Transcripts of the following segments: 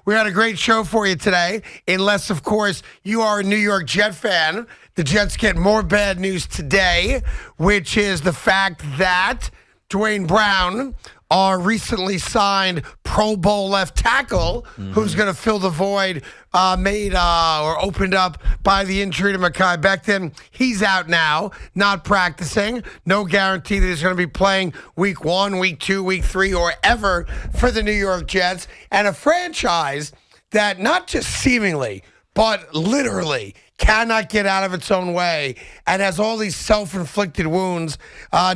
We got a great show for you today, unless, of course, you are a New York Jet fan. The Jets get more bad news today, which is the fact that Dwayne Brown, our recently signed Pro Bowl left tackle, who's going to fill the void opened up by the injury to Mekhi Becton. He's out now, not practicing. No guarantee that he's going to be playing week 1, week 2, week 3, or ever for the New York Jets. And a franchise that not just seemingly, but literally cannot get out of its own way and has all these self-inflicted wounds,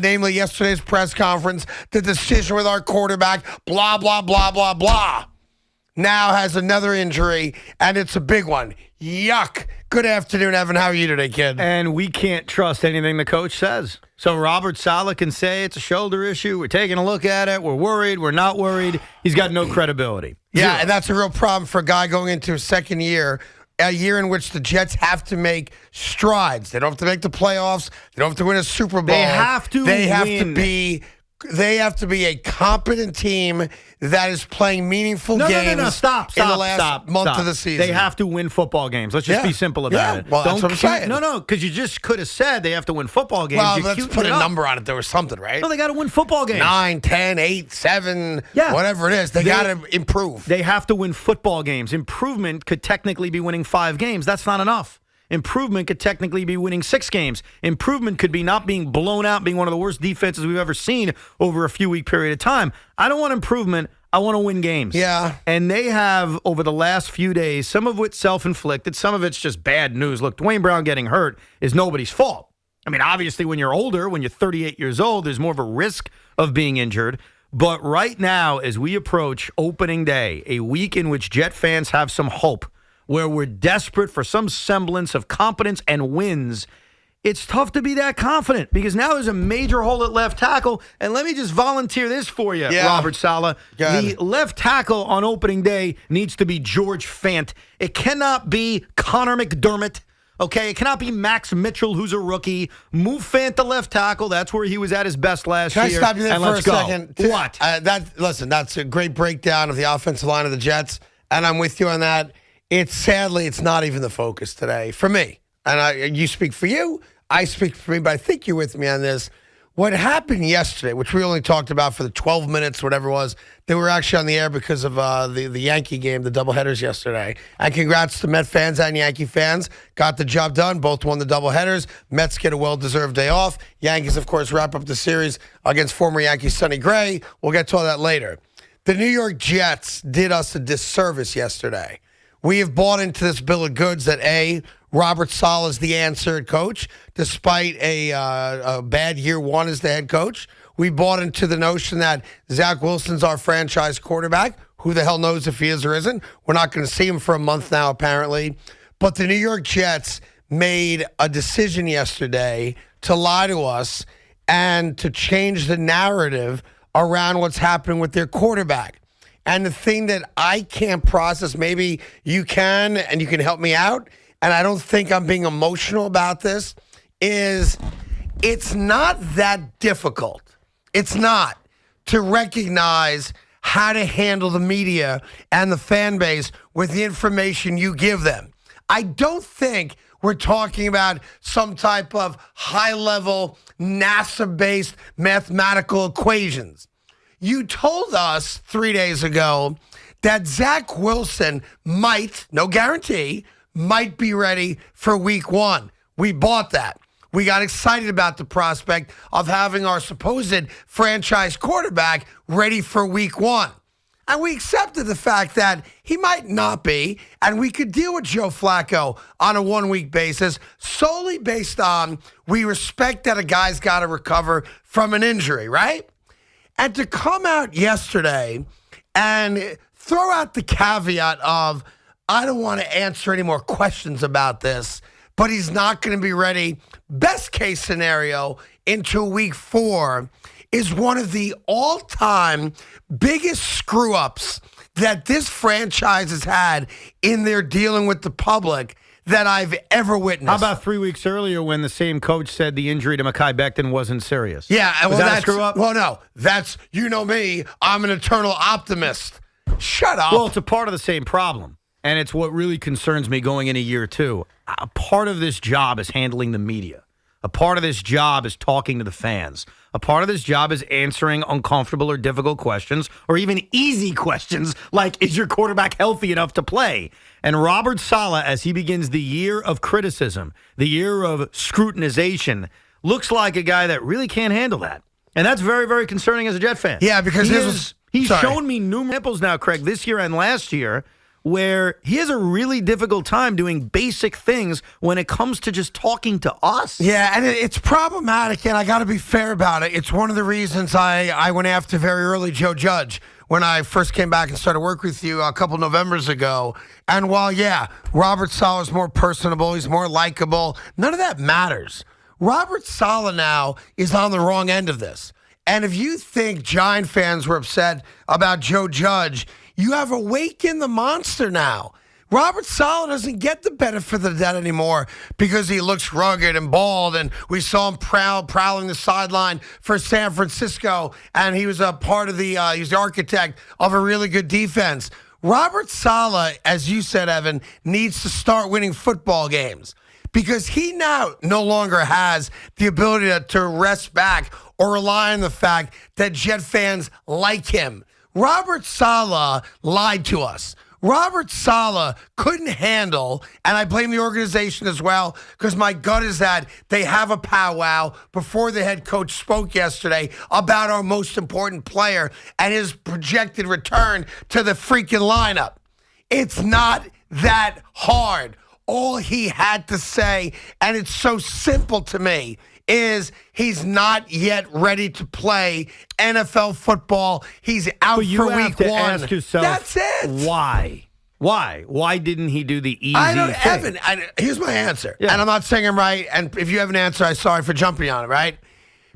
namely yesterday's press conference, the decision with our quarterback, blah, blah, blah, blah, blah. Now has another injury, and it's a big one. Yuck. Good afternoon, Evan. How are you today, kid? And we can't trust anything the coach says. So Robert Saleh can say it's a shoulder issue. We're taking a look at it. We're worried. We're not worried. He's got no credibility. Yeah, and that's a real problem for a guy going into his second year, a year in which the Jets have to make strides. They don't have to make the playoffs. They don't have to win a Super Bowl. They have to win. They have to be a competent team that is playing meaningful games. No. Stop. In the last month of the season. They have to win football games. Let's just be simple about it. Well, that's what I'm saying. No, because you just could have said they have to win football games. Well, let's put a number on it. There was something, right? No, they got to win football games. 9, 10, 8, 7, whatever it is. They got to improve. They have to win football games. Improvement could technically be winning 5 games. That's not enough. Improvement could technically be winning 6 games. Improvement could be not being blown out, being one of the worst defenses we've ever seen over a few-week period of time. I don't want improvement. I want to win games. Yeah. And they have, over the last few days, some of it's self-inflicted, some of it's just bad news. Look, Dwayne Brown getting hurt is nobody's fault. I mean, obviously, when you're older, when you're 38 years old, there's more of a risk of being injured. But right now, as we approach opening day, a week in which Jet fans have some hope, where we're desperate for some semblance of competence and wins, it's tough to be that confident because now there's a major hole at left tackle. And let me just volunteer this for you, Robert Saleh. The left tackle on opening day needs to be George Fant. It cannot be Connor McDermott. Okay, it cannot be Max Mitchell, who's a rookie. Move Fant to left tackle. That's where he was at his best last year. Can I stop you there for a second? What? Listen, that's a great breakdown of the offensive line of the Jets, and I'm with you on that. Sadly, it's not even the focus today for me. And you speak for you, I speak for me, but I think you're with me on this. What happened yesterday, which we only talked about for the 12 minutes, whatever it was, they were actually on the air because of the Yankee game, the doubleheaders yesterday. And congrats to Met fans and Yankee fans. Got the job done. Both won the doubleheaders. Mets get a well-deserved day off. Yankees, of course, wrap up the series against former Yankee Sonny Gray. We'll get to all that later. The New York Jets did us a disservice yesterday. We have bought into this bill of goods that, Robert Saleh is the answer coach, despite a bad year 1 as the head coach. We bought into the notion that Zach Wilson's our franchise quarterback. Who the hell knows if he is or isn't? We're not going to see him for a month now, apparently. But the New York Jets made a decision yesterday to lie to us and to change the narrative around what's happening with their quarterback. And the thing that I can't process, maybe you can, and you can help me out, and I don't think I'm being emotional about this, is it's not that difficult. It's not to recognize how to handle the media and the fan base with the information you give them. I don't think we're talking about some type of high-level NASA-based mathematical equations. You told us 3 days ago that Zach Wilson might, no guarantee, might be ready for week 1. We bought that. We got excited about the prospect of having our supposed franchise quarterback ready for week 1. And we accepted the fact that he might not be, and we could deal with Joe Flacco on a 1-week basis solely based on we respect that a guy's got to recover from an injury, right? And to come out yesterday and throw out the caveat of, I don't want to answer any more questions about this, but he's not going to be ready, best case scenario, into week 4, is one of the all-time biggest screw-ups that this franchise has had in their dealing with the public that I've ever witnessed. How about 3 weeks earlier when the same coach said the injury to Mekhi Becton wasn't serious? Yeah. Was that a screw up? Well, no. That's, you know me, I'm an eternal optimist. Shut up. Well, it's a part of the same problem. And it's what really concerns me going into year two. A part of this job is handling the media. A part of this job is talking to the fans. A part of this job is answering uncomfortable or difficult questions, or even easy questions like, is your quarterback healthy enough to play? And Robert Saleh, as he begins the year of criticism, the year of scrutinization, looks like a guy that really can't handle that. And that's very, very concerning as a Jet fan. Yeah, because he's shown me numerous examples now, Craig, this year and last year, where he has a really difficult time doing basic things when it comes to just talking to us. Yeah, and it's problematic, and I got to be fair about it. It's one of the reasons I went after very early Joe Judge when I first came back and started work with you a couple Novembers ago. And while, yeah, Robert Saleh is more personable, he's more likable, none of that matters. Robert Saleh now is on the wrong end of this. And if you think Giant fans were upset about Joe Judge, you have awakened the monster now. Robert Saleh doesn't get the benefit of that anymore because he looks rugged and bald, and we saw him prowling the sideline for San Francisco, and he was a part of he was the architect of a really good defense. Robert Saleh, as you said, Evan, needs to start winning football games because he now no longer has the ability to rest back or rely on the fact that Jet fans like him. Robert Saleh lied to us. Robert Saleh couldn't handle, and I blame the organization as well, because my gut is that they have a powwow before the head coach spoke yesterday about our most important player and his projected return to the freaking lineup. It's not that hard. All he had to say, and it's so simple to me, is he's not yet ready to play NFL football. He's out but you for have week to one. Ask yourself, that's it. Why? Why didn't he do the easy I don't, thing? Evan, here's my answer. Yeah. And I'm not saying I'm right. And if you have an answer, I'm sorry for jumping on it, right?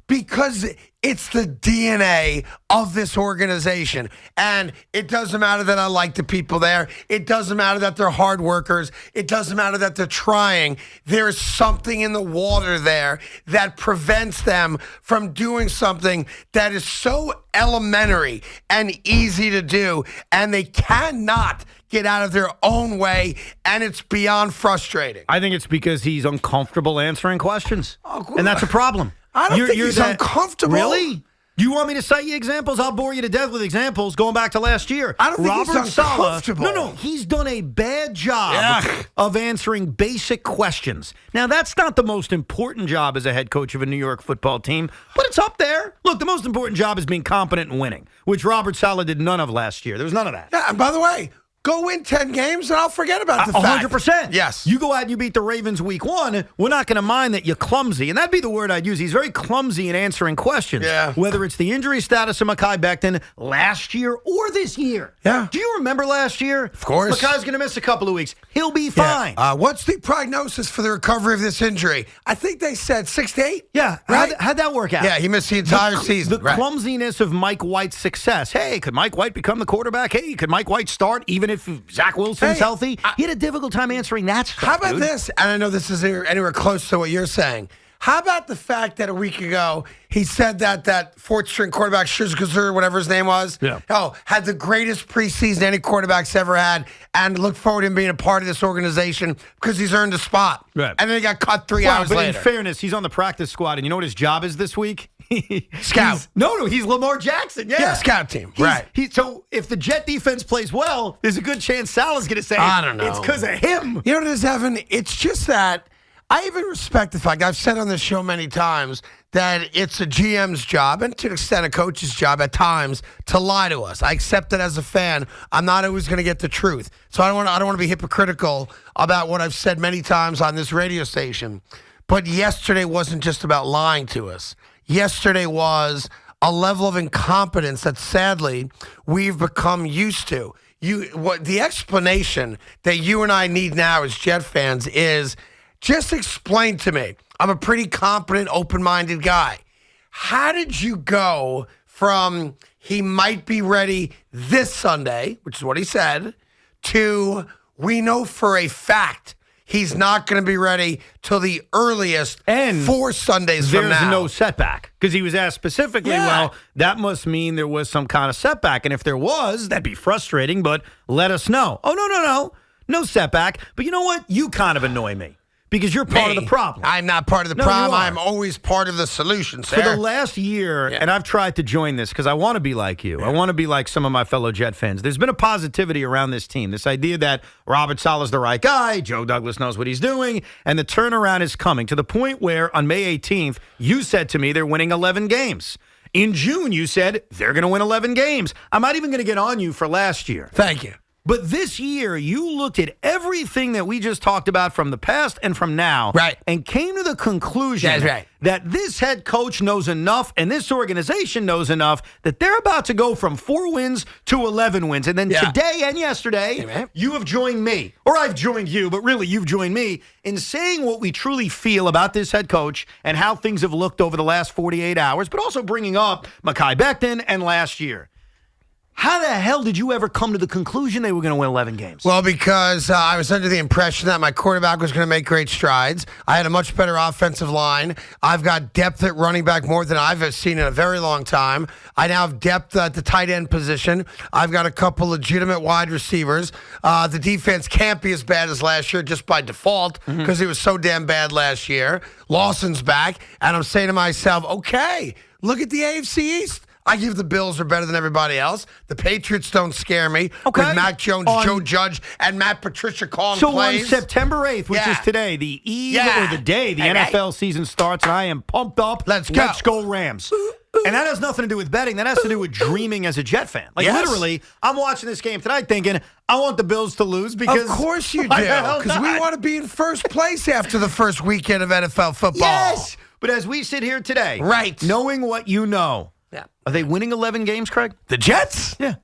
Because it's the DNA of this organization. And it doesn't matter that I like the people there. It doesn't matter that they're hard workers. It doesn't matter that they're trying. There is something in the water there that prevents them from doing something that is so elementary and easy to do. And they cannot get out of their own way. And it's beyond frustrating. I think it's because he's uncomfortable answering questions. And that's a problem. I don't think he's uncomfortable. Really? You want me to cite you examples? I'll bore you to death with examples going back to last year. I don't think Robert he's uncomfortable. No, he's done a bad job of answering basic questions. Now, that's not the most important job as a head coach of a New York football team, but it's up there. Look, the most important job is being competent and winning, which Robert Saleh did none of last year. There was none of that. Yeah, and by the way, go win 10 games and I'll forget about the fact. 100%. Yes. You go out and you beat the Ravens week one, we're not going to mind that you're clumsy. And that'd be the word I'd use. He's very clumsy in answering questions. Yeah. Whether it's the injury status of Mekhi Becton last year or this year. Yeah. Do you remember last year? Of course. Mekhi's going to miss a couple of weeks. He'll be fine. Yeah. What's the prognosis for the recovery of this injury? I think they said 6 to 8. Yeah. Right? How'd that work out? Yeah, he missed the entire season. The clumsiness of Mike White's success. Hey, could Mike White become the quarterback? Hey, could Mike White start even if Zach Wilson's healthy? He had a difficult time answering that stuff. How about this? And I know this is anywhere close to what you're saying. How about the fact that a week ago he said that fourth-string quarterback, Shizgazur, whatever his name was, had the greatest preseason any quarterback's ever had, and looked forward to him being a part of this organization because he's earned a spot. Right. And then he got cut 3 hours but later. In fairness, he's on the practice squad, and you know what his job is this week? Scout. He's Lamar Jackson. Yeah, scout team. So if the Jet defense plays well, there's a good chance Saleh's going to say, I don't know. It's because of him. You know what it is, Evan? It's just that I even respect the fact, I've said on this show many times, that it's a GM's job, and to an extent a coach's job at times, to lie to us. I accept that as a fan. I'm not always going to get the truth. So I don't want to be hypocritical about what I've said many times on this radio station. But yesterday wasn't just about lying to us. Yesterday was a level of incompetence that sadly we've become used to. The explanation that you and I need now as Jet fans is, just explain to me. I'm a pretty competent, open-minded guy. How did you go from he might be ready this Sunday, which is what he said, to we know for a fact he's not going to be ready till the earliest And 4 Sundays from There's now. no setback because he was asked specifically, Yeah. well, that must mean there was some kind of setback. And if there was, that'd be frustrating, but let us know. Oh, no setback. But you know what? You kind of annoy me because you're part of the problem. I'm not part of the No, you problem. are. I'm always part of the solution, sir. For the last year, Yeah. and I've tried to join this because I want to be like you. I want to be like some of my fellow Jet fans. There's been a positivity around this team. This idea that Robert Saleh's the right guy, Joe Douglas knows what he's doing, and the turnaround is coming to the point where on May 18th, you said to me they're winning 11 games. In June, you said they're going to win 11 games. I'm not even going to get on you for last year. Thank you. But this year, you looked at everything that we just talked about from the past and from now, Right. and came to the conclusion That's right. that this head coach knows enough and this organization knows enough that they're about to go from 4 wins to 11 wins. And then Yeah. today and yesterday, Amen. you have joined me, or I've joined you, but really you've joined me in saying what we truly feel about this head coach and how things have looked over the last 48 hours, but also bringing up Mekhi Becton and last year. How the hell did you ever come to the conclusion they were going to win 11 games? Well, because I was under the impression that my quarterback was going to make great strides. I had a much better offensive line. I've got depth at running back more than I've seen in a very long time. I now have depth at the tight end position. I've got a couple legitimate wide receivers. The defense can't be as bad as last year just by default because it was so damn bad last year. Lawson's back, and I'm saying to myself, okay, look at the AFC East. I give the Bills are better than everybody else. The Patriots don't scare me. Okay. With Mac Jones, Joe Judge, and Matt Patricia calling So plays. on September 8th, which Yeah. is today, the eve Yeah. or the day the Hey, NFL season starts, and I am pumped up. Let's go. Let's go Rams. And that has nothing to do with betting. That has to do with dreaming as a Jet fan. Like, Yes. literally, I'm watching this game tonight thinking, I want the Bills to lose because... Of course you do, Why the hell because we not? want to be in first place after the first weekend of NFL football. Yes! But as we sit here today, Right. knowing what you know, Yeah. are they winning 11 games, Craig? The Jets? Yeah.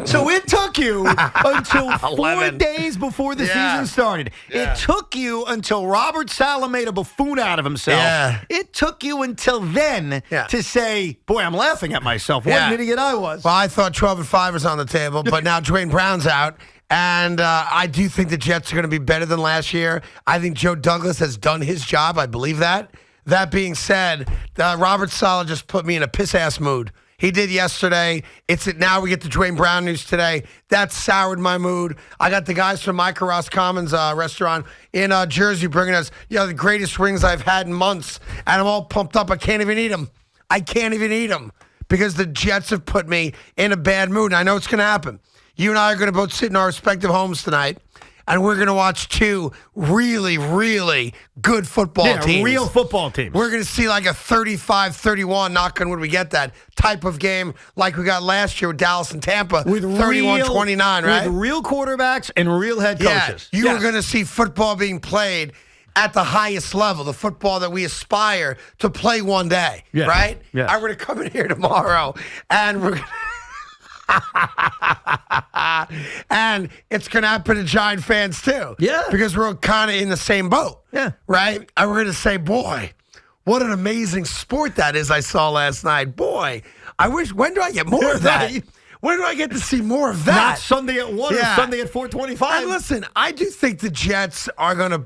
So it took you until 4 11. days before the Yeah. season started. Yeah. It took you until Robert Saleh made a buffoon out of himself. Yeah. It took you until then Yeah. to say, boy, I'm laughing at myself. What Yeah. an idiot I was. Well, I thought 12-5 was on the table, but now Dwayne Brown's out. And I do think the Jets are going to be better than last year. I think Joe Douglas has done his job. I believe that. That being said, Robert Saleh just put me in a piss-ass mood. He did yesterday. Now we get the Dwayne Brown news today. That soured my mood. I got the guys from Micah Ross Commons restaurant in Jersey bringing us the greatest wings I've had in months. And I'm all pumped up. I can't even eat them. I can't even eat them because the Jets have put me in a bad mood. And I know it's going to happen. You and I are going to both sit in our respective homes tonight, and we're going to watch 2 really, really good football teams. real football teams. We're going to see like a 35-31, knock on wood, we get that type of game like we got last year with Dallas and Tampa, with 31-29, right? With real quarterbacks and real head coaches. You are going to see football being played at the highest level, the football that we aspire to play one day, Yeah. right? Yeah. I'm going to come in here tomorrow, and we're going to... and it's going to happen to Giant fans too. Yeah. Because we're kind of in the same boat. Yeah. Right? And we're going to say, boy, what an amazing sport that is I saw last night. Boy, I wish, when do I get more of that? Right. When do I get to see more of that? Not Sunday at 1 Yeah. or Sunday at 4:25. And listen, I do think the Jets are going to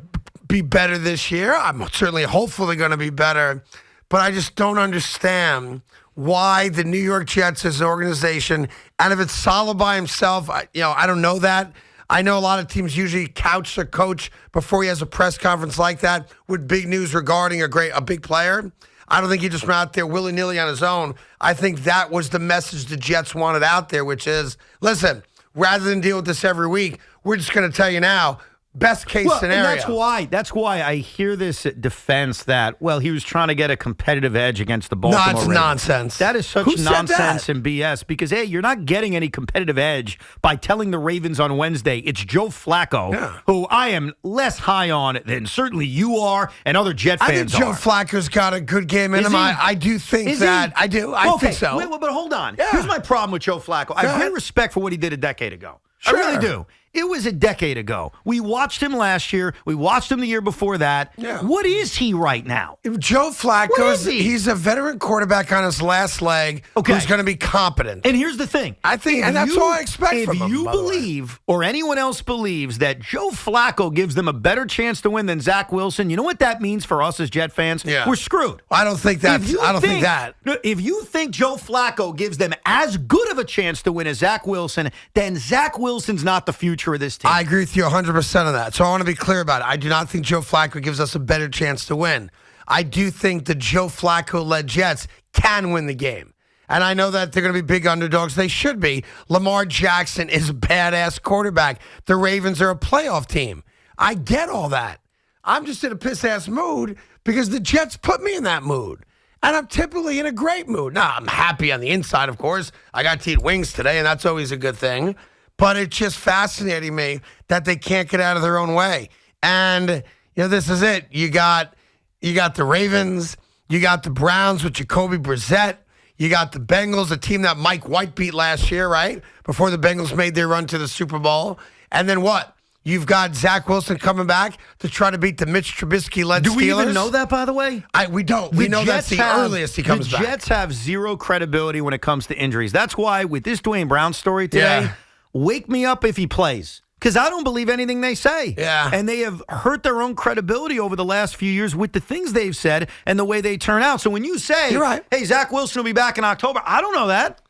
be better this year. I'm certainly hopeful they're going to be better, but I just don't understand why the New York Jets as an organization, and if it's Saleh by himself, I don't know that. I know a lot of teams usually couch their coach before he has a press conference like that with big news regarding a big player. I don't think he just went out there willy-nilly on his own. I think that was the message the Jets wanted out there, which is, listen, rather than deal with this every week, we're just going to tell you now, best case scenario. And that's why I hear this defense that, he was trying to get a competitive edge against the Baltimore That's Ravens. nonsense. That is such Who said nonsense that? and BS because, you're not getting any competitive edge by telling the Ravens on Wednesday it's Joe Flacco, who I am less high on than certainly you are and other Jet I think fans Joe are. Flacco's got a good game in Is him. he? I do think Is that. he? I do. I Okay, think so. But hold on. Yeah. Here's my problem with Joe Flacco. I have ahead. great respect for what he did a decade ago. Sure. I really do. It was a decade ago. We watched him last year. We watched him the year before that. Yeah. What is he right now? If Joe What Flacco, is he? he's a veteran quarterback on his last leg Okay. who's going to be competent. And here's the thing. I think, and that's all I expect from him. If you by the way. believe, or anyone else believes, that Joe Flacco gives them a better chance to win than Zach Wilson, you know what that means for us as Jet fans? Yeah. We're screwed. I don't think that's. I don't think that. If you think Joe Flacco gives them as good of a chance to win as Zach Wilson, then Zach Wilson's not the future of this team. I agree with you 100% on that. So I want to be clear about it. I do not think Joe Flacco gives us a better chance to win. I do think the Joe Flacco-led Jets can win the game. And I know that they're going to be big underdogs. They should be. Lamar Jackson is a badass quarterback. The Ravens are a playoff team. I get all that. I'm just in a piss-ass mood because the Jets put me in that mood. And I'm typically in a great mood. Now, I'm happy on the inside, of course. I got to eat wings today, and that's always a good thing. But it's just fascinating me that they can't get out of their own way. And, this is it. You got the Ravens. You got the Browns with Jacoby Brissett. You got the Bengals, a team that Mike White beat last year, right? Before the Bengals made their run to the Super Bowl. And then what? You've got Zach Wilson coming back to try to beat the Mitch Trubisky-led Steelers. Do we even know that, by the way? We don't. We know that's the earliest he comes back. The Jets have zero credibility when it comes to injuries. That's why with this Dwayne Brown story today, wake me up if he plays. Because I don't believe anything they say. Yeah. And they have hurt their own credibility over the last few years with the things they've said and the way they turn out. So when you say, You're right. Hey, Zach Wilson will be back in October, I don't know that.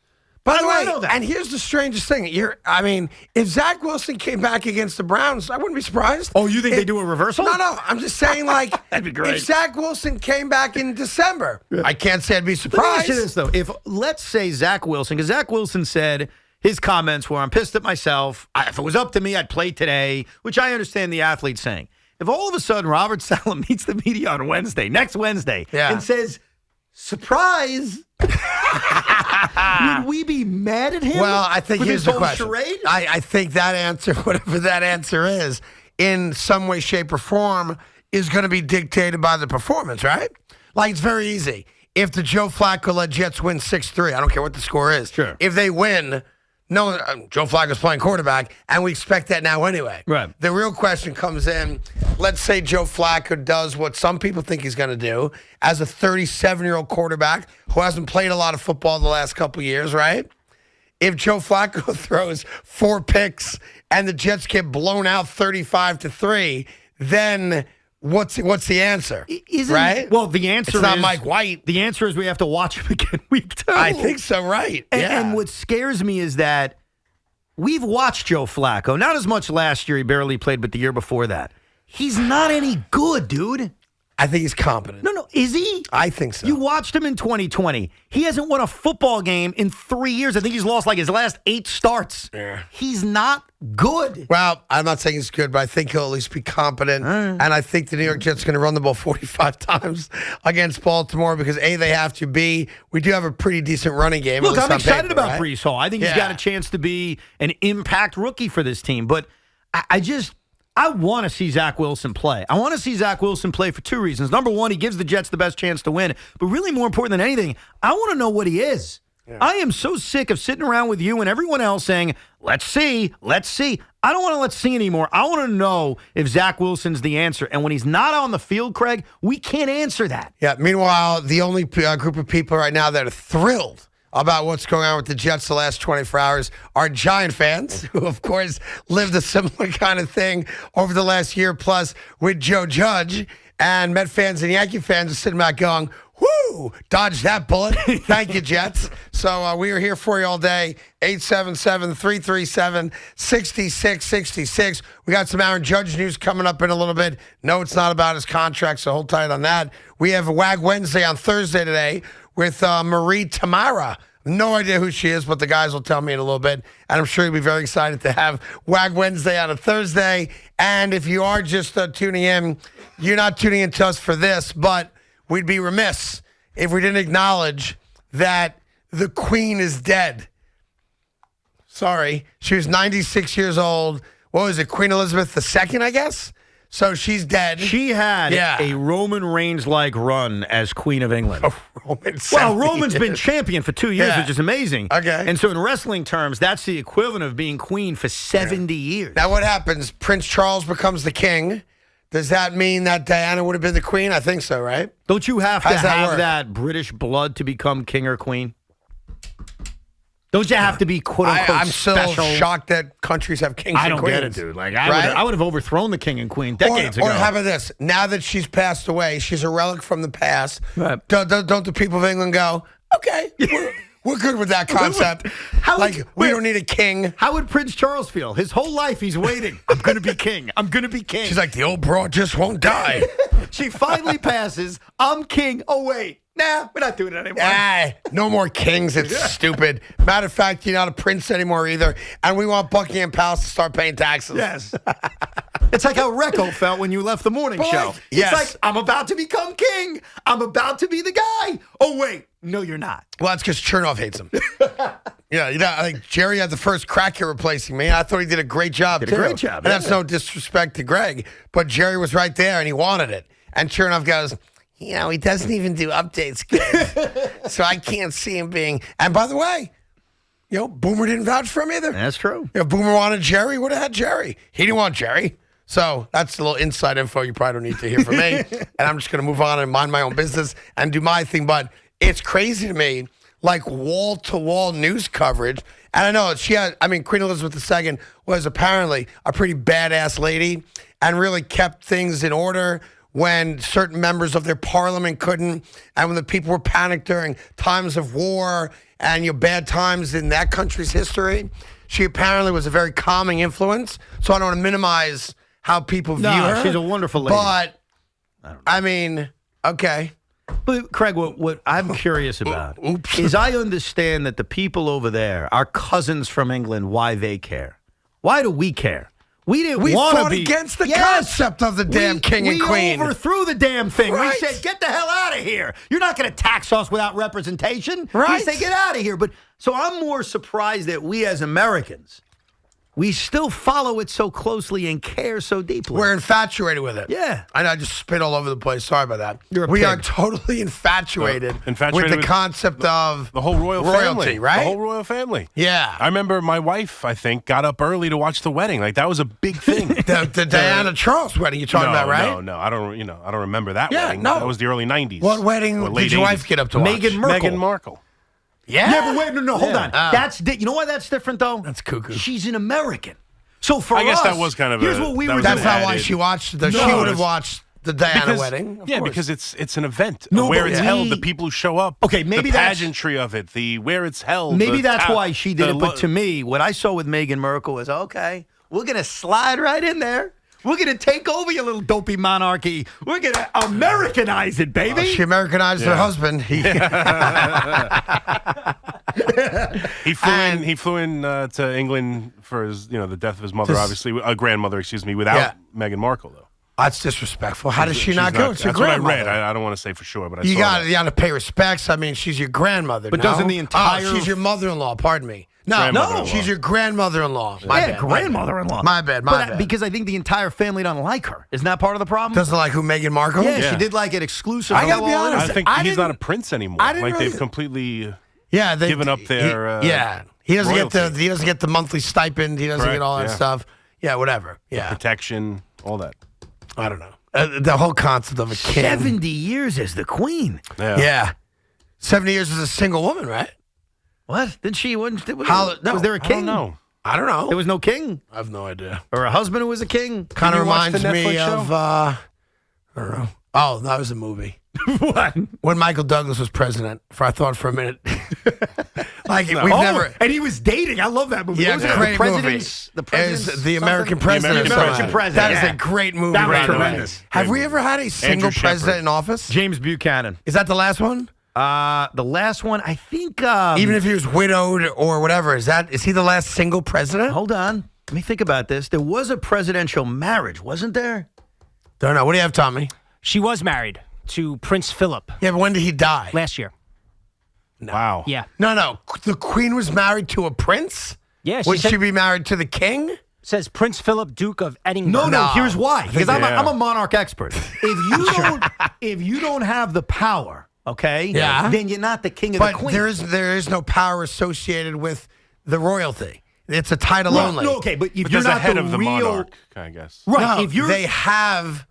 By the How do I way, know that? and here's the strangest thing. If Zach Wilson came back against the Browns, I wouldn't be surprised. Oh, you think they do a reversal? No. I'm just saying, That'd be great. If Zach Wilson came back in December, I can't say I'd be Let me surprised. ask you this, though. If, let's say, Zach Wilson, because Zach Wilson said his comments were, I'm pissed at myself. If it was up to me, I'd play today, which I understand the athlete saying. If all of a sudden Robert Saleh meets the media on next Wednesday, and says, surprise, would we be mad at him? Well, I think for here's this the whole question. charade? I think that answer, whatever that answer is, in some way, shape, or form, is going to be dictated by the performance, right? It's very easy. If the Joe Flacco-led Jets win 6-3, I don't care what the score is. Sure. If they win, no, Joe Flacco's playing quarterback, and we expect that now anyway. Right. The real question comes in, let's say Joe Flacco does what some people think he's going to do as a 37-year-old quarterback who hasn't played a lot of football the last couple of years, right? If Joe Flacco throws 4 picks and the Jets get blown out 35-3, then what's the answer? Right? Well, the answer It's not is Mike White. The answer is we have to watch him again week 2. I think so, right. And what scares me is that we've watched Joe Flacco. Not as much last year. He barely played, but the year before that. He's not any good, dude. I think he's competent. No. Is he? I think so. You watched him in 2020. He hasn't won a football game in 3 years. I think he's lost his last 8 starts. Yeah. He's not good. Well, I'm not saying he's good, but I think he'll at least be competent. And I think the New York Jets are going to run the ball 45 times against Baltimore because, A, they have to. B, we do have a pretty decent running game. Look, I'm excited paper, about right? Breece Hall. I think he's got a chance to be an impact rookie for this team. But I want to see Zach Wilson play. I want to see Zach Wilson play for 2 reasons. Number one, he gives the Jets the best chance to win. But really more important than anything, I want to know what he is. Yeah. I am so sick of sitting around with you and everyone else saying, let's see. I don't want to let's see anymore. I want to know if Zach Wilson's the answer. And when he's not on the field, Craig, we can't answer that. Yeah, meanwhile, the only group of people right now that are thrilled about what's going on with the Jets the last 24 hours are Giant fans, who, of course, lived a similar kind of thing over the last year plus with Joe Judge. And Met fans and Yankee fans are sitting back going, whoo, dodge that bullet. Thank you, Jets. So we are here for you all day, 877-337-6666. We got some Aaron Judge news coming up in a little bit. No, it's not about his contract, so hold tight on that. We have a Wag Wednesday on Thursday today with Marie Tamara. No idea who she is, but the guys will tell me in a little bit. And I'm sure you'll be very excited to have Wag Wednesday on a Thursday. And if you are just tuning in, you're not tuning in to us for this, but we'd be remiss if we didn't acknowledge that the Queen is dead. Sorry. She was 96 years old. What was it, Queen Elizabeth II, I guess? So she's dead. She had a Roman Reigns-like run as Queen of England. Well, Roman's been champion for 2 years, which is amazing. Okay. And so in wrestling terms, that's the equivalent of being queen for 70 years. Now what happens? Prince Charles becomes the king. Does that mean that Diana would have been the queen? I think so, right? Don't you have to How's that have work? that British blood to become king or queen? Don't you have to be quote-unquote I'm still special? shocked that countries have kings I and don't queens. get it, dude. Like I would have overthrown the king and queen decades ago. Or how about this? Now that she's passed away, she's a relic from the past. Right. Don't the people of England go, okay, we're good with that concept. We don't need a king. How would Prince Charles feel? His whole life he's waiting. I'm going to be king. I'm going to be king. She's like, the old broad just won't die. She finally passes. I'm king. Oh, wait. Nah, we're not doing it anymore. No more kings. It's stupid. Matter of fact, you're not a prince anymore either. And we want Buckingham Palace to start paying taxes. Yes. It's like how Recco felt when you left the morning show. Yes. It's like, I'm about to become king. I'm about to be the guy. Oh, wait. No, you're not. Well, that's because Chernoff hates him. I think Jerry had the first crack at replacing me. I thought he did a great job, too. Great job. And that's no disrespect to Greg, but Jerry was right there, and he wanted it. And Chernoff goes, he doesn't even do updates good. So I can't see him being. And by the way, Boomer didn't vouch for him either. That's true. If Boomer wanted Jerry, would have had Jerry. He didn't want Jerry. So that's a little inside info you probably don't need to hear from me. And I'm just going to move on and mind my own business and do my thing. But it's crazy to me, like wall-to-wall news coverage. And I know Queen Elizabeth II was apparently a pretty badass lady and really kept things in order when certain members of their parliament couldn't, and when the people were panicked during times of war and bad times in that country's history. She apparently was a very calming influence. So I don't want to minimize how people view her. She's a wonderful lady. But, okay. But Craig, what I'm curious about is I understand that the people over there are cousins from England, why they care. Why do we care? We didn't want to fought be against the concept of the damn king and queen. We overthrew the damn thing. Right. We said, get the hell out of here. You're not going to tax us without representation. Right. We say, get out of here. But so I'm more surprised that we as Americans, we still follow it so closely and care so deeply. We're infatuated with it. Yeah. I know I just spit all over the place. Sorry about that. You're a we pig. are totally infatuated with Infatuated the concept of the whole royalty, family, right? The whole royal family. Yeah. I remember my wife, I think, got up early to watch the wedding. Like that was a big thing. the Diana Charles wedding you're talking about, right? No, I don't remember that Yeah, wedding. no. That was the early 90s. What wedding or late did your 80s. wife get up to watch? Meghan Markle. Yeah. Yeah, but wait, no, hold on. Oh. You know why that's different, though? That's cuckoo. She's an American. So for I guess us, that was kind of here's a- what we that were was doing. That's not why added- she watched the. No, She would have it's- watched the Diana wedding. Of course. Because it's an event No, where but it's we- held, the people who show up. Okay, maybe the that's- pageantry of it, the where it's held. Maybe the that's ta- why she did the it. But to me, what I saw with Meghan Markle was, okay, we're going to slide right in there. We're going to take over your little dopey monarchy. We're going to Americanize it, baby. She Americanized her husband. He flew in to England for his, the death of his mother, obviously, grandmother, excuse me, without Meghan Markle, though. That's disrespectful. How does she She's not go? It's your that's what I grandmother. read. I don't want to say for sure, but I You saw got that. to pay respects. I mean, she's your grandmother. But no? doesn't the entire- Oh, she's your mother-in-law. Pardon me. No, Grandmother-in-law. she's your grandmother-in-law. My bad, grandmother-in-law. My bad. But bad. because I think the entire family doesn't like her. Isn't that part of the problem? Doesn't like who Meghan Markle? Yeah, Yeah. she did like it exclusive. I gotta be all honest. I think I he's not a didn't- prince anymore. I didn't Like really- they've completely Yeah, they given up their he doesn't get royalty. he doesn't get the monthly stipend. He doesn't Correct, get all that yeah. stuff. Yeah, whatever. Yeah, protection, all that. I don't know. The whole concept of a king. 70 years as the queen. Yeah, 70 years as a single woman, right? What? Did she? Was there a I don't king? know. I don't know. There was no king? I have no idea. Or a husband who was a king? Kind of you watch reminds the me Netflix of I don't know. Oh, that was a movie. What? When Michael Douglas was president, I thought for a minute. Like we've Oh, never. and he was dating. I love that movie. Yeah, What was it's it? a great The movie. President's- The President's Is the American something? president. The or American something. President, That is yeah. a great movie. That was by the way. tremendous. Have we ever had a single Andrew president Shepard. in office? James Buchanan. Is that the last one? The last one, I think. Even if he was widowed or whatever, is he the last single president? Hold on. Let me think about this. There was a presidential marriage, wasn't there? Don't know. What do you have, Tommy? She was married to Prince Philip Yeah, but when did he die? last year. Wow. Yeah. No. The queen was married to a prince? Yeah. Would said- she be married to the king? says Prince Philip, Duke of Edinburgh. No. Here's why. Because Yeah. I'm a monarch expert. If you don't have the power, okay, Yeah. then you're not the king of But the queen. there is no power associated with the royalty. It's a title Well, only. no, okay, but if But you're there's a not head the of the real, monarch, I guess. right? No, if you're they have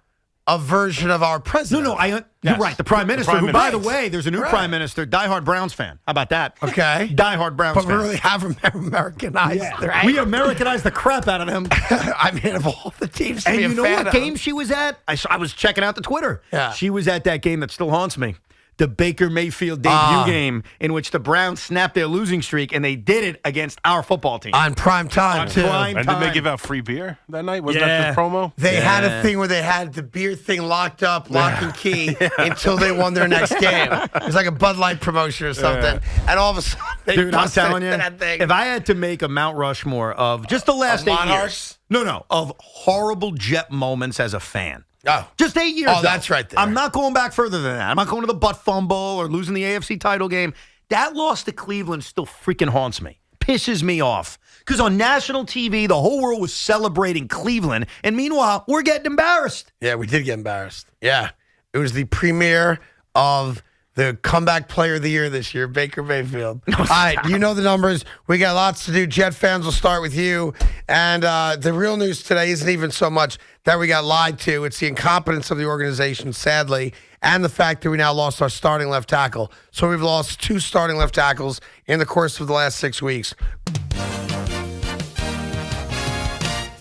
a version of our president. you're Yes. right. The prime minister, prime who, by the minister. way, there's a new Right. prime minister, diehard Browns fan. How about that? Okay. Diehard Browns But we fan. really have Americanized, right? We Americanized the crap out of them. I mean, of all the teams to And be a you know fan what of. game she was at? I was checking out the Twitter. Yeah. She was at that game that still haunts me. The Baker Mayfield debut game in which the Browns snapped their losing streak, and they did it against our football team. On prime time, too. prime And didn't they time. give out free beer that night? Wasn't Yeah. that the promo? They had a Yeah. thing where they had the beer thing locked up, lock and key, until they won their next game. It was like a Bud Light promotion or something. And all of a sudden, they Dude, I'm busted telling you, that thing. if I had to make a Mount Rushmore of just the last Of 8 monarchs? years, no, of horrible Jet moments as a fan. Oh. Just 8 years. Oh, though. that's right there. I'm not going back further than that. I'm not going to the butt fumble or losing the AFC title game. That loss to Cleveland still freaking haunts me. Pisses me off. Because on national TV, the whole world was celebrating Cleveland. And meanwhile, we're getting embarrassed. Yeah, we did get embarrassed. Yeah. It was the premiere of the comeback player of the year this year, Baker Mayfield. All right, you know the numbers. We got lots to do. Jet fans, will start with you. And the real news today isn't even so much that we got lied to. It's the incompetence of the organization, sadly, and the fact that we now lost our starting left tackle. So we've lost 2 starting left tackles in the course of the last 6 weeks.